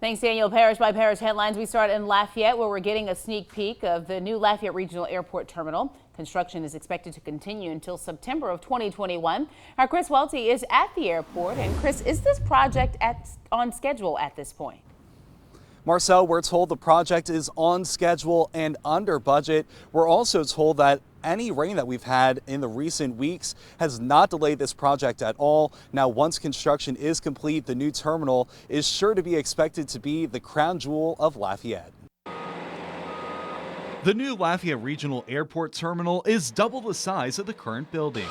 Thanks, Daniel. Parish by parish headlines. We start in Lafayette, where we're getting a sneak peek of the new Lafayette Regional Airport terminal. Construction is expected to continue until September of 2021. Our Chris Welty is at the airport. And Chris, is this project on schedule at this point? Marcel, we're told the project is on schedule and under budget. We're also told that any rain that we've had in the recent weeks has not delayed this project at all. Now, once construction is complete, the new terminal is sure to be expected to be the crown jewel of Lafayette. The new Lafayette Regional Airport terminal is double the size of the current building.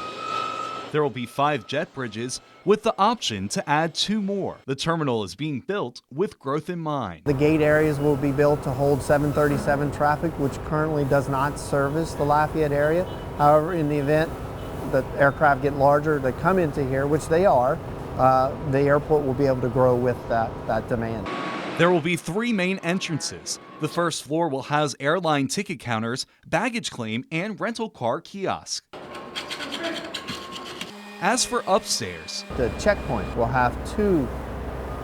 There will be 5 jet bridges with the option to add 2 more. The terminal is being built with growth in mind. The gate areas will be built to hold 737 traffic, which currently does not service the Lafayette area. However, in the event that aircraft get larger that come into here, which they are, the airport will be able to grow with that demand. There will be 3 main entrances. The first floor will house airline ticket counters, baggage claim, and rental car kiosk. As for upstairs, the checkpoint will have 2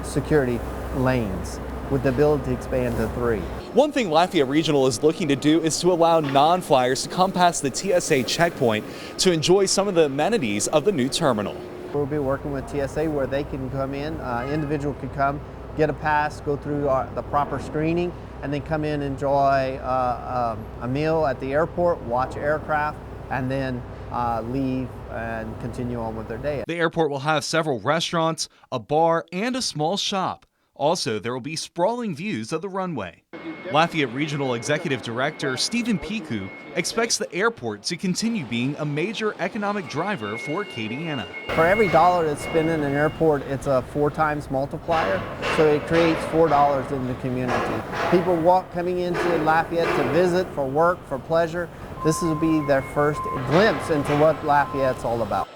security lanes with the ability to expand to 3. One thing Lafayette Regional is looking to do is to allow non-flyers to come past the TSA checkpoint to enjoy some of the amenities of the new terminal. We'll be working with TSA where they can come in, individual can come, get a pass, go through the proper screening, and then come in, enjoy a meal at the airport, watch aircraft, and then leave and continue on with their day. The airport will have several restaurants, a bar, and a small shop. Also, there will be sprawling views of the runway. Lafayette Regional Executive Director Stephen Piku expects the airport to continue being a major economic driver for Acadiana. For every dollar that's spent in an airport, it's a 4 times multiplier, so it creates $4 in the community. People coming into Lafayette to visit, for work, for pleasure. This will be their first glimpse into what Lafayette's all about.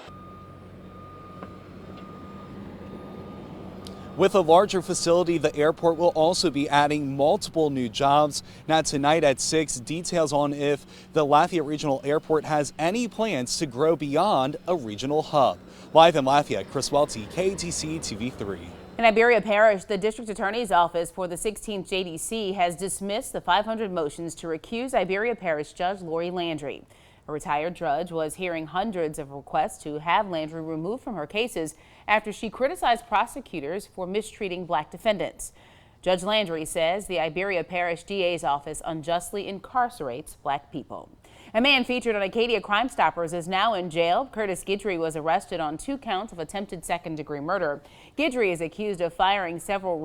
With a larger facility, the airport will also be adding multiple new jobs. Now tonight at 6, details on if the Lafayette Regional Airport has any plans to grow beyond a regional hub. Live in Lafayette, Chris Welty, KATC TV3. In Iberia Parish, the district attorney's office for the 16th JDC has dismissed the 500 motions to recuse Iberia Parish Judge Lori Landry. A retired judge was hearing hundreds of requests to have Landry removed from her cases after she criticized prosecutors for mistreating black defendants. Judge Landry says the Iberia Parish DA's office unjustly incarcerates black people. A man featured on Acadia Crime Stoppers is now in jail. Curtis Guidry was arrested on 2 counts of attempted second-degree murder. Guidry is accused of firing several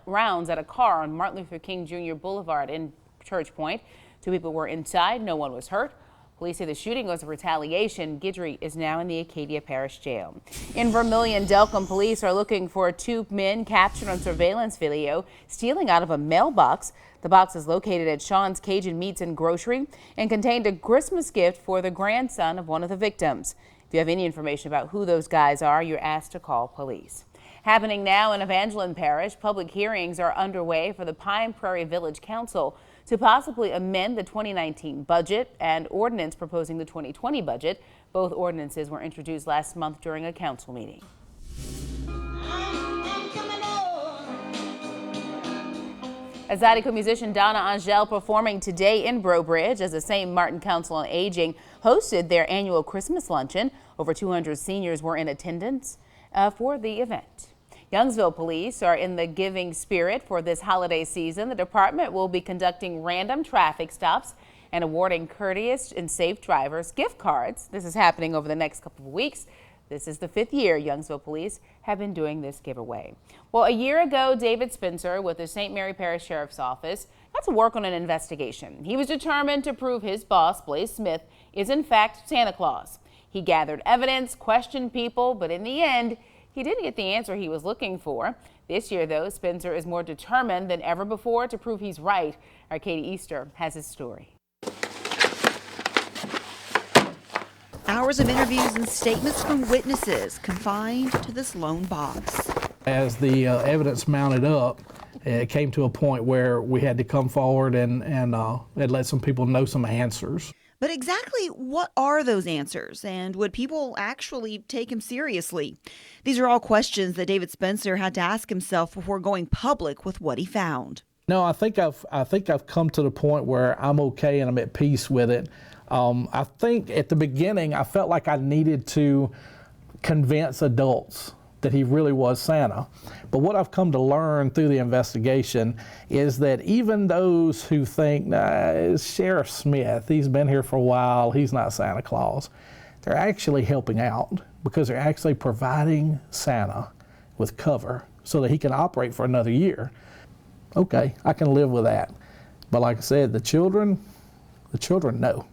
rounds at a car on Martin Luther King Jr. Boulevard in Church Point. 2 people were inside. No one was hurt. Police say the shooting was a retaliation. Guidry is now in the Acadia Parish Jail. In Vermilion, Delcombe police are looking for 2 men captured on surveillance video stealing out of a mailbox. The box is located at Sean's Cajun Meats and Grocery and contained a Christmas gift for the grandson of one of the victims. If you have any information about who those guys are, you're asked to call police. Happening now in Evangeline Parish, public hearings are underway for the Pine Prairie Village Council to possibly amend the 2019 budget and ordinance proposing the 2020 budget. Both ordinances were introduced last month during a council meeting. A Zydeco musician Donna Angel performing today in Breaux Bridge as the St. Martin Council on Aging hosted their annual Christmas luncheon. Over 200 seniors were in attendance for the event. Youngsville police are in the giving spirit for this holiday season. The department will be conducting random traffic stops and awarding courteous and safe drivers gift cards. This is happening over the next couple of weeks. This is the 5th year Youngsville police have been doing this giveaway. Well, a year ago, David Spencer with the St. Mary Parish Sheriff's Office got to work on an investigation. He was determined to prove his boss, Blaze Smith, is in fact Santa Claus. He gathered evidence, questioned people, but in the end, he didn't get the answer he was looking for. This year, though, Spencer is more determined than ever before to prove he's right. Our Katie Easter has his story. Hours of interviews and statements from witnesses confined to this lone box. As the evidence mounted up, it came to a point where we had to come forward and let some people know some answers. But exactly what are those answers, and would people actually take him seriously? These are all questions that David Spencer had to ask himself before going public with what he found. No, I think I've come to the point where I'm okay and I'm at peace with it. I think at the beginning I felt like I needed to convince adults that he really was Santa. But what I've come to learn through the investigation is that even those who think, it's Sheriff Smith, he's been here for a while, he's not Santa Claus, they're actually helping out because they're actually providing Santa with cover so that he can operate for another year. Okay, I can live with that. But like I said, the children know.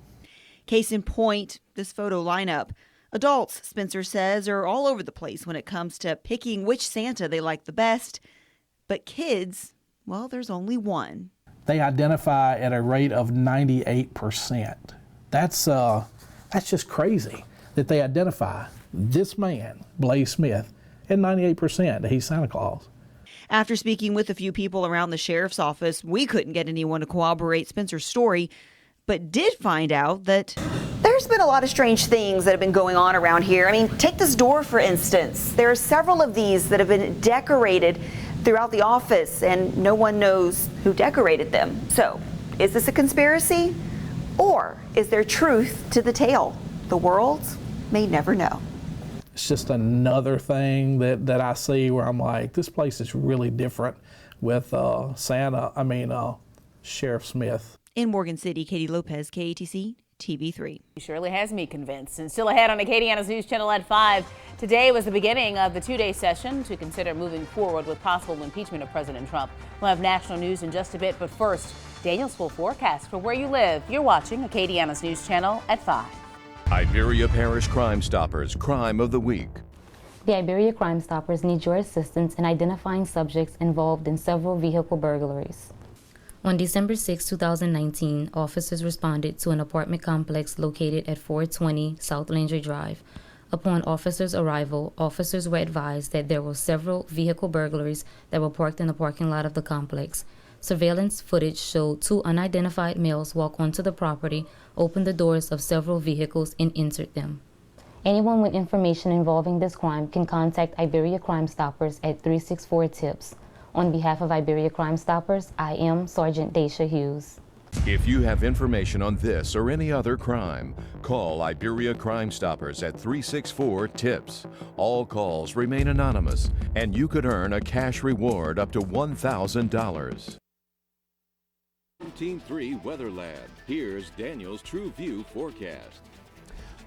Case in point, this photo lineup. Adults, Spencer says, are all over the place when it comes to picking which Santa they like the best. But kids, well, there's only one. They identify at a rate of 98%. That's just crazy that they identify this man, Blaze Smith, at 98% that he's Santa Claus. After speaking with a few people around the sheriff's office, we couldn't get anyone to corroborate Spencer's story, but did find out that there's been a lot of strange things that have been going on around here. I mean, take this door, for instance. There are several of these that have been decorated throughout the office, and no one knows who decorated them. So, is this a conspiracy? Or is there truth to the tale? The world may never know. It's just another thing that I see where I'm like, this place is really different with Sheriff Smith. In Morgan City, Katie Lopez, KATC, TV3. He surely has me convinced. And still ahead on Acadiana's News Channel at 5. Today was the beginning of the two-day session to consider moving forward with possible impeachment of President Trump. We'll have national news in just a bit, but first, Daniel's full forecast for where you live. You're watching Acadiana's News Channel at 5. Iberia Parish Crime Stoppers Crime of the Week. The Iberia Crime Stoppers need your assistance in identifying subjects involved in several vehicle burglaries. On December 6, 2019, officers responded to an apartment complex located at 420 South Landry Drive. Upon officers' arrival, officers were advised that there were several vehicle burglaries that were parked in the parking lot of the complex. Surveillance footage showed two unidentified males walk onto the property, open the doors of several vehicles, and entered them. Anyone with information involving this crime can contact Iberia Crime Stoppers at 364-TIPS. On behalf of Iberia Crime Stoppers, I am Sergeant Daisha Hughes. If you have information on this or any other crime, call Iberia Crime Stoppers at 364-TIPS. All calls remain anonymous, and you could earn a cash reward up to $1,000. Team 3 Weather Lab. Here's Daniel's True View forecast.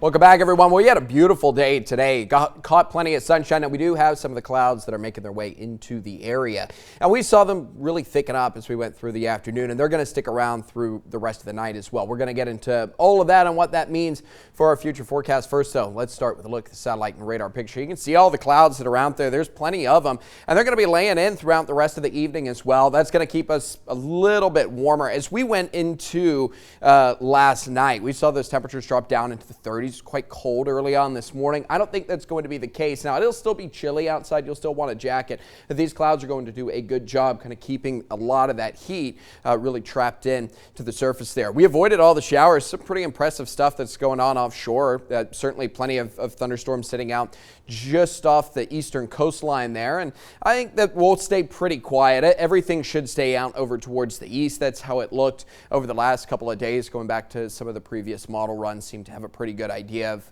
Welcome back, everyone. Well, we had a beautiful day today. Caught plenty of sunshine, and we do have some of the clouds that are making their way into the area. And we saw them really thicken up as we went through the afternoon, and they're going to stick around through the rest of the night as well. We're going to get into all of that and what that means for our future forecast. First, though, let's start with a look at the satellite and radar picture. You can see all the clouds that are out there. There's plenty of them, and they're going to be laying in throughout the rest of the evening as well. That's going to keep us a little bit warmer. As we went into last night, we saw those temperatures drop down into the 30s. Quite cold early on this morning. I don't think that's going to be the case. Now, it'll still be chilly outside. You'll still want a jacket. But these clouds are going to do a good job kind of keeping a lot of that heat really trapped in to the surface there. We avoided all the showers. Some pretty impressive stuff that's going on offshore. Certainly plenty of thunderstorms sitting out just off the eastern coastline there. And I think that we'll stay pretty quiet. Everything should stay out over towards the east. That's how it looked over the last couple of days. Going back to some of the previous model runs, seemed to have a pretty good idea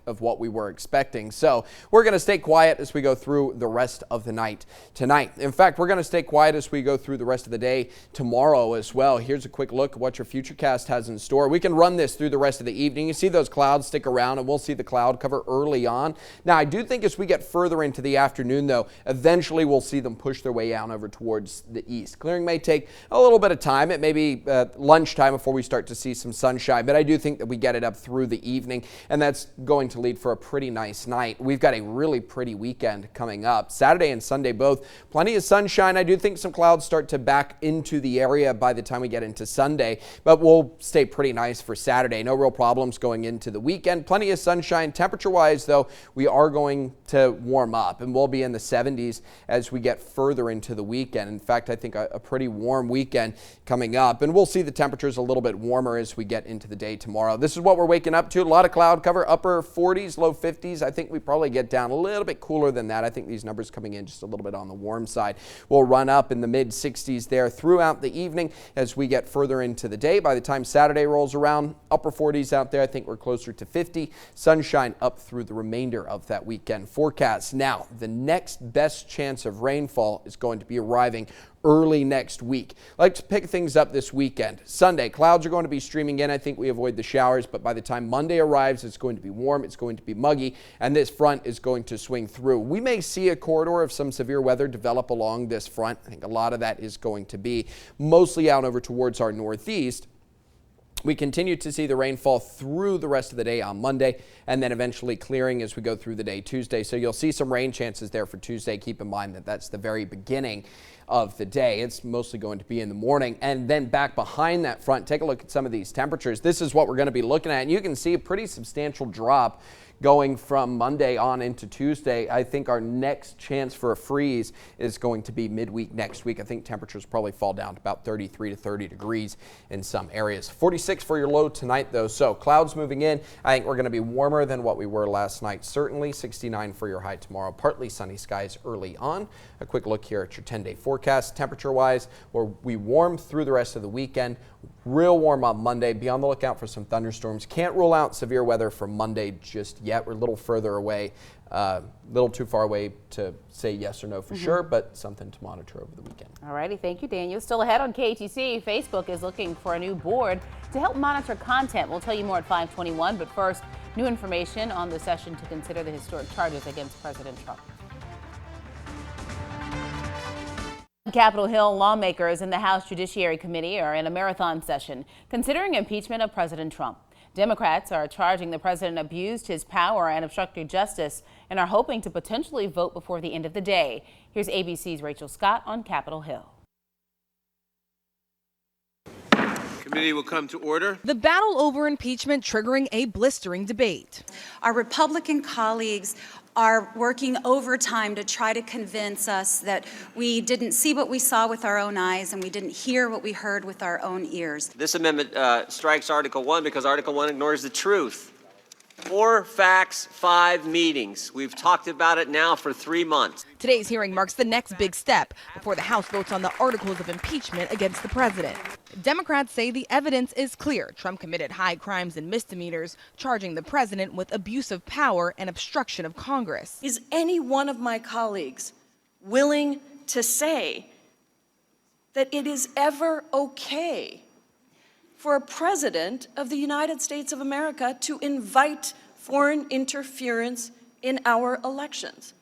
of what we were expecting. So we're going to stay quiet as we go through the rest of the night tonight. In fact, we're going to stay quiet as we go through the rest of the day tomorrow as well. Here's a quick look at what your futurecast has in store. We can run this through the rest of the evening. You see those clouds stick around, and we'll see the cloud cover early on. Now, I do think as we get further into the afternoon, though, eventually we'll see them push their way out over towards the east. Clearing may take a little bit of time. It may be lunchtime before we start to see some sunshine, but I do think that we get it up through the evening, and that's going to lead for a pretty nice night. We've got a really pretty weekend coming up. Saturday and Sunday both. Plenty of sunshine. I do think some clouds start to back into the area by the time we get into Sunday, but we'll stay pretty nice for Saturday. No real problems going into the weekend. Plenty of sunshine. Temperature-wise, though, we are going to warm up, and we'll be in the 70s as we get further into the weekend. In fact, I think a pretty warm weekend coming up, and we'll see the temperatures a little bit warmer as we get into the day tomorrow. This is what we're waking up to. A lot of cloud cover, upper 40s, low 50s. I think we probably get down a little bit cooler than that. I think these numbers coming in just a little bit on the warm side. We'll run up in the mid 60s there throughout the evening as we get further into the day. By the time Saturday rolls around, upper 40s out there. I think we're closer to 50. Sunshine up through the remainder of that weekend forecast. Now, the next best chance of rainfall is going to be arriving early next week. Let's pick things up this weekend. Sunday, clouds are going to be streaming in. I think we avoid the showers, but by the time Monday arrives, it's going to be warm, it's going to be muggy, and this front is going to swing through. We may see a corridor of some severe weather develop along this front. I think a lot of that is going to be mostly out over towards our northeast. We continue to see the rainfall through the rest of the day on Monday, and then eventually clearing as we go through the day Tuesday. So you'll see some rain chances there for Tuesday. Keep in mind that that's the very beginning of the day. It's mostly going to be in the morning. And then back behind that front, take a look at some of these temperatures. This is what we're going to be looking at, and you can see a pretty substantial drop going from Monday on into Tuesday. I think our next chance for a freeze is going to be midweek next week. I think temperatures probably fall down to about 33 to 30 degrees in some areas. 46 for your low tonight, though. So clouds moving in. I think we're going to be warmer than what we were last night. Certainly 69 for your high tomorrow. Partly sunny skies early on. A quick look here at your 10-day forecast. Temperature-wise, we warm through the rest of the weekend. Real warm on Monday. Be on the lookout for some thunderstorms. Can't rule out severe weather for Monday just yet. We're a little further away, a little too far away to say yes or no for sure, but something to monitor over the weekend. All righty, thank you, Daniel. Still ahead on KATC, Facebook is looking for a new board to help monitor content. We'll tell you more at 5:21, but first, new information on the session to consider the historic charges against President Trump. Capitol Hill lawmakers in the House Judiciary Committee are in a marathon session considering impeachment of President Trump. Democrats are charging the president abused his power and obstructed justice and are hoping to potentially vote before the end of the day. Here's ABC's Rachel Scott on Capitol Hill. Committee will come to order. The battle over impeachment triggering a blistering debate. Our Republican colleagues are working overtime to try to convince us that we didn't see what we saw with our own eyes and we didn't hear what we heard with our own ears. This amendment strikes Article 1 because Article 1 ignores the truth. 4 facts, 5 meetings. We've talked about it now for 3 months. Today's hearing marks the next big step before the House votes on the articles of impeachment against the president. Democrats say the evidence is clear. Trump committed high crimes and misdemeanors, charging the president with abuse of power and obstruction of Congress. Is any one of my colleagues willing to say that it is ever okay for a president of the United States of America to invite foreign interference in our elections?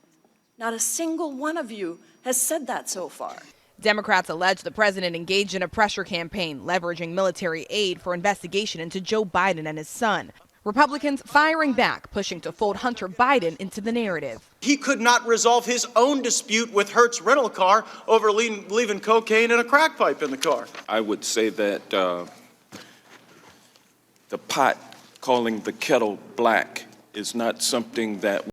Not a single one of you has said that so far. Democrats allege the president engaged in a pressure campaign, leveraging military aid for investigation into Joe Biden and his son. Republicans firing back, pushing to fold Hunter Biden into the narrative. He could not resolve his own dispute with Hertz rental car over leaving cocaine and a crack pipe in the car. I would say that the pot calling the kettle black is not something that